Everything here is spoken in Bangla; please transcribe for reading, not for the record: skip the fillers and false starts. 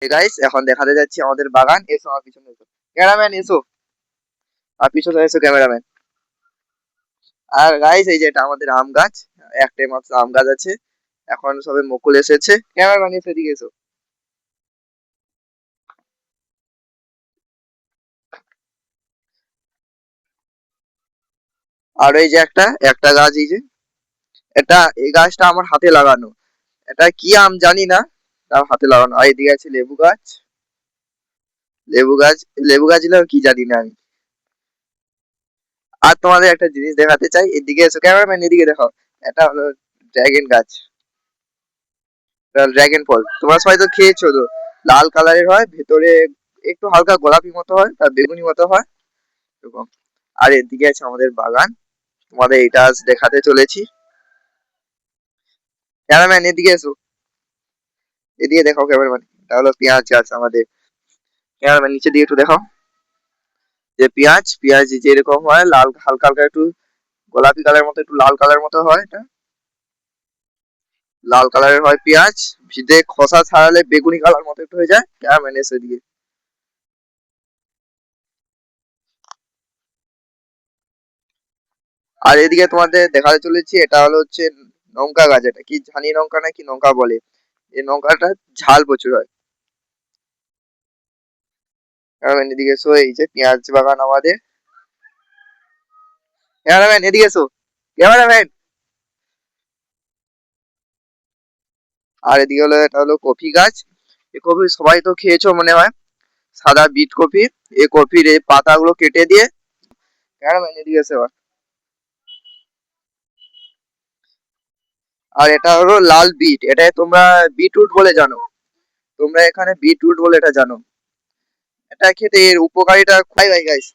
গাইস এখন দেখাতে যাচ্ছি আমাদের বাগান। এসো আমার পিছনে এসো, ক্যামেরাম্যান এসো, আর পিছনে এসো ক্যামেরাম্যান। আর গাইস এই যে এটা আমাদের আম গাছ, একটাই মাত্র আম গাছ আছে, এখন সবে মুকুল এসেছে। ক্যামেরাম্যান এসে এদিকে এসো। আর এই যে একটা একটা গাছ, এই যে এটা, এই গাছটা আমার হাতে লাগানো। এটা কি আম জানি না, তাও হাতে লাগানো। আর এদিকে আছে লেবু গাছ, লেবু গাছ, লেবু গাছ হলো কি জানি না আমি। আর তোমাদের একটা জিনিস দেখাতে চাই, এদিকে এসো ক্যামেরাম্যান, এদিকে দেখো। এটা হলো ড্রাগন গাছ, ড্রাগন ফল। তোমরা সবাই তো খেয়েছো তো, লাল কালারের হয়, ভেতরে একটু হালকা গোলাপি মতো হয়, আর বেগুনি মতো হয় এরকম। আর এদিকে আছে আমাদের বাগান, তোমাদের এটা আজ দেখাতে চলেছি। ক্যামেরাম্যান এদিকে এসো, এদিকে দেখো ক্যামেরাম্যান, এটা হলো পেঁয়াজ গাছ আমাদের। ক্যামেরাম্যান নিচে দিয়ে একটু দেখো, যে পেঁয়াজ, পেঁয়াজ যেরকম হয় লাল, হালকা হালকা একটু গোলাপি কালার মতো, একটু লাল কালার মতো হয়, এটা লাল কালারের হয় পেঁয়াজ। ভিতরে খোসা ছাড়ালে বেগুনি কালার মতো একটু হয়ে যায়। ক্যামেরাম্যান এসো এদিকে। আর এদিকে তোমাদের দেখাতে চলেছি, এটা হলো হচ্ছে লঙ্কা গাছ। এটা কি ঝানি লঙ্কা না কি লঙ্কা বলে, এই লঙ্কাটা ঝাল প্রচুর হয়। ক্যামেরাম্যান এদিকে এসো, এই যে পেঁয়াজ বাগান আমাদের। ক্যামেরাম্যান এদিকে এসো, ক্যামেরাম্যান। আর এদিকে হলো, এটা হলো কফি গাছ। এই কফি সবাই তো খেয়েছো মনে হয়, সাদা বিট কফি। এই কফির এই পাতাগুলো কেটে দিয়ে, ক্যামেরাম্যান এদিকে এসো এবার। আর এটা হলো লাল বিট, এটা তোমরা বিটরুট বলে জানো, তোমরা এখানে বিটরুট বলে এটা জানো। এটা খেতে এর উপকারিতা, খাই ভাই গাইস।